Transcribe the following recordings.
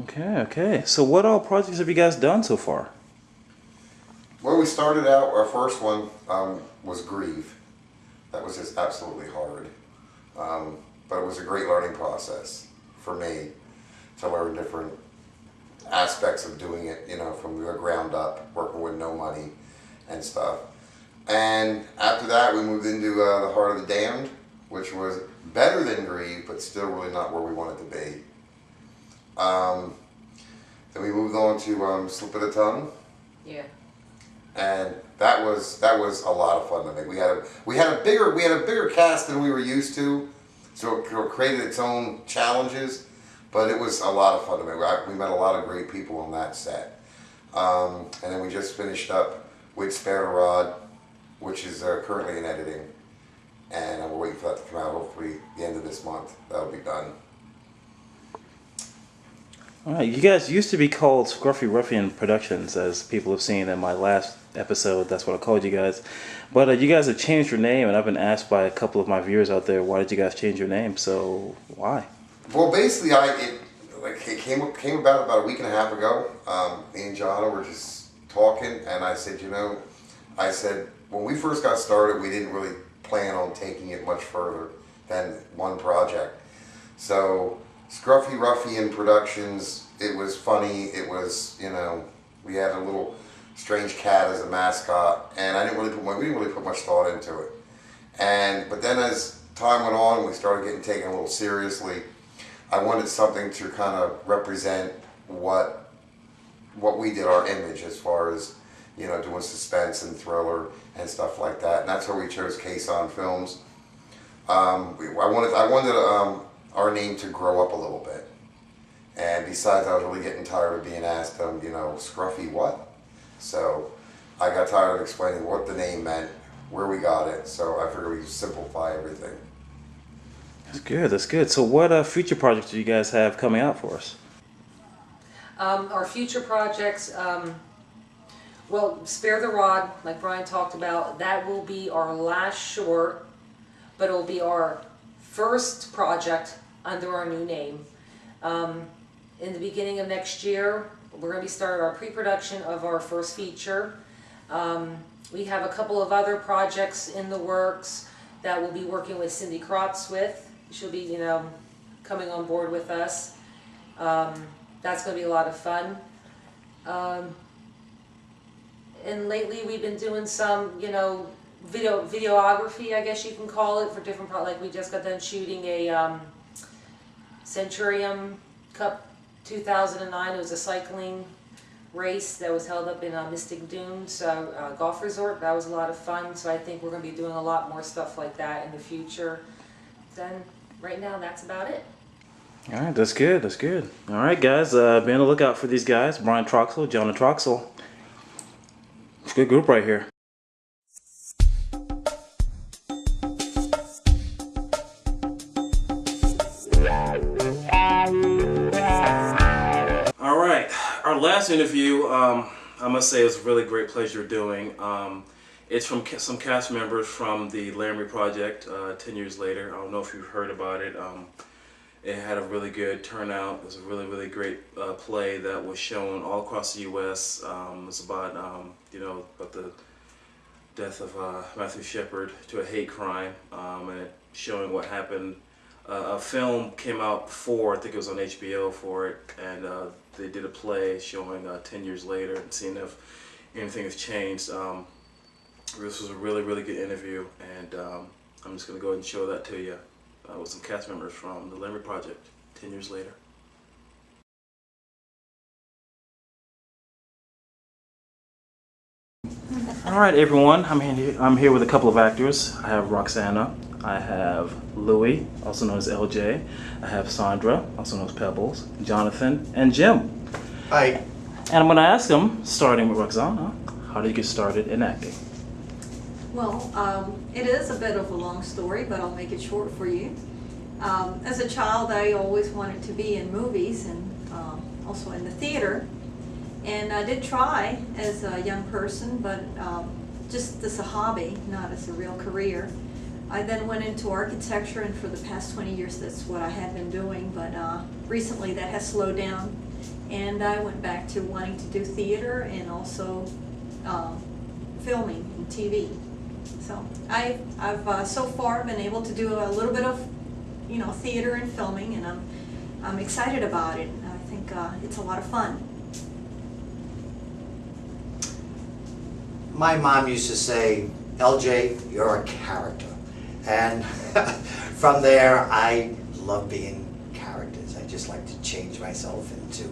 Okay, okay. So what all projects have you guys done so far? Well, we started out, our first one was Grieve. That was just absolutely hard. But it was a great learning process for me to learn different aspects of doing it, you know, from the ground up, working with no money and stuff. And after that, we moved into The Heart of the Damned, which was better than Grieve, but still really not where we wanted to be. Then we moved on to Slip of the Tongue. Yeah. And that was a lot of fun to make. We had a bigger cast than we were used to, so it created its own challenges. But it was a lot of fun to make. We met a lot of great people on that set. And then we just finished up with Spare the Rod, which is currently in editing, and we're waiting for that to come out. Hopefully, the end of this month, that'll be done. All right, you guys used to be called Scruffy Ruffian Productions, as people have seen in my last episode. That's what I called you guys. But you guys have changed your name, and I've been asked by a couple of my viewers out there, why did you guys change your name? So why? Well, basically, it came about a week and a half ago. Me and John were just talking, and I said, when we first got started, we didn't really plan on taking it much further than one project. So Scruffy Ruffian Productions, it was funny. It was, you know, we had a little strange cat as a mascot, and we didn't really put much thought into it. But then as time went on, we started getting taken a little seriously. I wanted something to kind of represent what we did, our image, as far as, you know, doing suspense and thriller and stuff like that. And that's where we chose CAISSON Films. I wanted our name to grow up a little bit. And besides, I was really getting tired of being asked, you know, Scruffy what? So I got tired of explaining what the name meant, where we got it. So I figured we'd simplify everything. That's good, that's good. So what future projects do you guys have coming out for us? Our future projects, well, Spare the Rod, like Brian talked about, that will be our last short, but it will be our first project under our new name. In the beginning of next year, we're going to be starting our pre-production of our first feature. We have a couple of other projects in the works that we'll be working with Cindy Krotz with. She'll be, you know, coming on board with us. That's going to be a lot of fun. And lately we've been doing some, you know, videography, I guess you can call it, for different like we just got done shooting a Centurium Cup 2009. It was a cycling race that was held up in Mystic Dunes golf resort. That was a lot of fun. So I think we're going to be doing a lot more stuff like that in the future. Then right now that's about it. All right, that's good, that's good. All right, guys, be on the lookout for these guys, Brian Troxel, Jonah Troxel. It's a good group right here. All right, our last interview, I must say, it was a really great pleasure doing. It's from some cast members from the Lamry Project, 10 years later. I don't know if you've heard about it. It had a really good turnout. It was a really, really great play that was shown all across the U.S. It's about, you know, about the death of Matthew Shepard to a hate crime, and it showing what happened. A film came out before, I think it was on HBO for it, and they did a play showing 10 years later and seeing if anything has changed. This was a really, really good interview, and I'm just going to go ahead and show that to you with some cast members from the Lamry Project 10 years later. All right, everyone, I'm here with a couple of actors. I have Roxana, I have Louie, also known as LJ, I have Sandra, also known as Pebbles, Jonathan, and Jim. Hi. And I'm going to ask them, starting with Roxana, how did you get started in acting? Well, it is a bit of a long story, but I'll make it short for you. As a child, I always wanted to be in movies and also in the theater. And I did try as a young person, but just as a hobby, not as a real career. I then went into architecture, and for the past 20 years that's what I had been doing, but recently that has slowed down, and I went back to wanting to do theater and also filming and TV. So I've so far been able to do a little bit of, you know, theater and filming, and I'm excited about it. I think it's a lot of fun. My mom used to say, LJ, you're a character. And from there, I love being characters. I just like to change myself into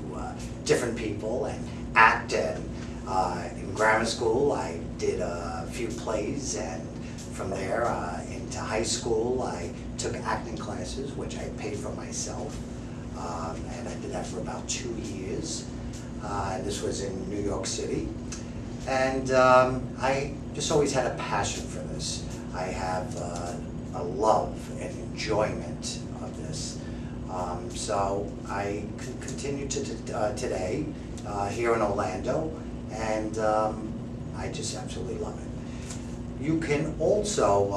different people and act. And in grammar school, I did a few plays, and from there into high school, I took acting classes, which I paid for myself. And I did that for about 2 years. This was in New York City. And I just always had a passion for this. I have a love and enjoyment of this. So I continue to today here in Orlando, and I just absolutely love it. You can also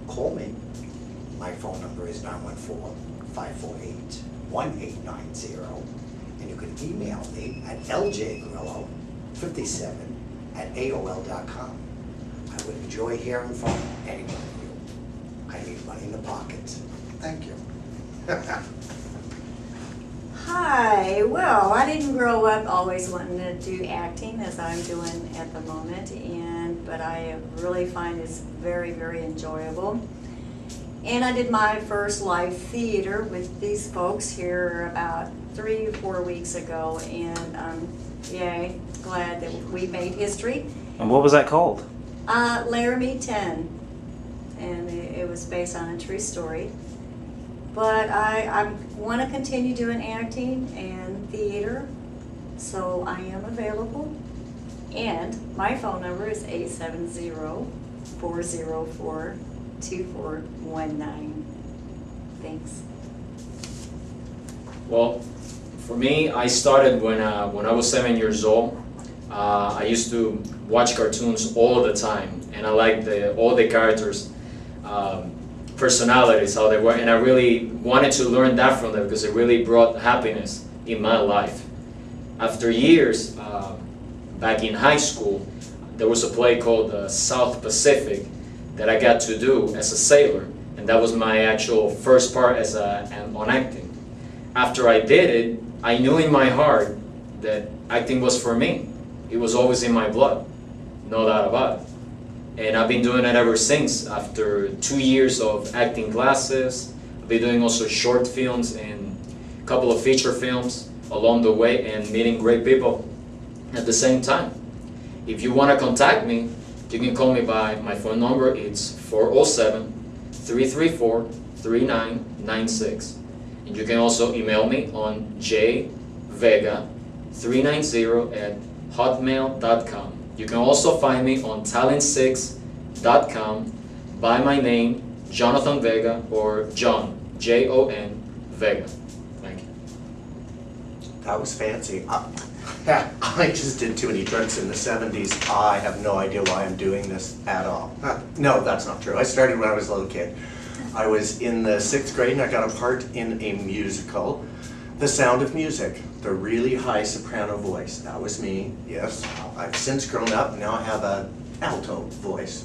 call me. My phone number is 914-548-1890, and you can email me at ljgrillo57@aol.com. I would enjoy hearing from any one of you. I need money in the pocket. Thank you. Hi, well, I didn't grow up always wanting to do acting as I'm doing at the moment, but I really find it's very, very enjoyable. And I did my first live theater with these folks here about 3 or 4 weeks ago, and I'm glad that we made history. And what was that called? Laramie 10, and it was based on a true story. But I want to continue doing acting and theater, so I am available. And my phone number is 870-404-2419. Thanks. Well, for me, I started when I was 7 years old. I used to watch cartoons all the time, and I liked all the characters' personalities, how they were, and I really wanted to learn that from them because it really brought happiness in my life. After years, back in high school, there was a play called South Pacific that I got to do as a sailor, and that was my actual first part as on acting. After I did it, I knew in my heart that acting was for me. It was always in my blood, no doubt about it. And I've been doing it ever since. After 2 years of acting classes, I've been doing also short films and a couple of feature films along the way, and meeting great people at the same time. If you want to contact me, you can call me by my phone number. It's 407-334-3996. And you can also email me on jvega390@hotmail.com. You can also find me on talent6.com by my name, Jonathan Vega, or John, Jon Vega. Thank you. That was fancy. I just did too many drugs in the 70s. I have no idea why I'm doing this at all. No, that's not true. I started when I was a little kid. I was in the 6th grade and I got a part in a musical, The Sound of Music, the really high soprano voice. That was me, yes. I've since grown up, now I have an alto voice.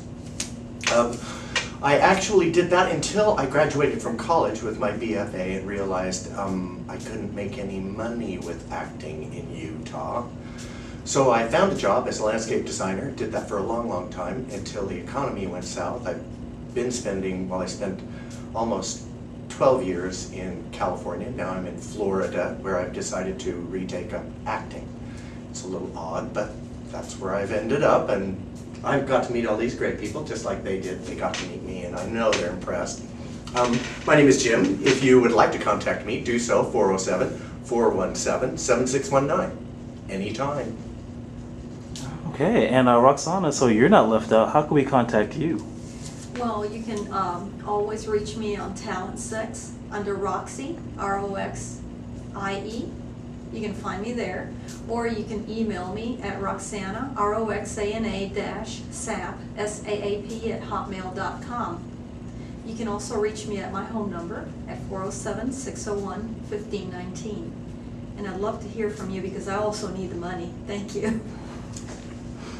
I actually did that until I graduated from college with my BFA and realized I couldn't make any money with acting in Utah. So I found a job as a landscape designer, did that for a long, long time until the economy went south. I spent almost 12 years in California. Now I'm in Florida, where I've decided to retake up acting. It's a little odd, but that's where I've ended up, and I've got to meet all these great people just like they did. They got to meet me, and I know they're impressed. My name is Jim. If you would like to contact me, do so, 407-417-7619. Anytime. Okay, and Roxana, so you're not left out. How can we contact you? Well, you can always reach me on Talent6 under Roxie, R-O-X-I-E. You can find me there. Or you can email me at Roxana, R-O-X-A-N-A -SAP, S-A-A-P @hotmail.com. You can also reach me at my home number at 407-601-1519. And I'd love to hear from you because I also need the money. Thank you.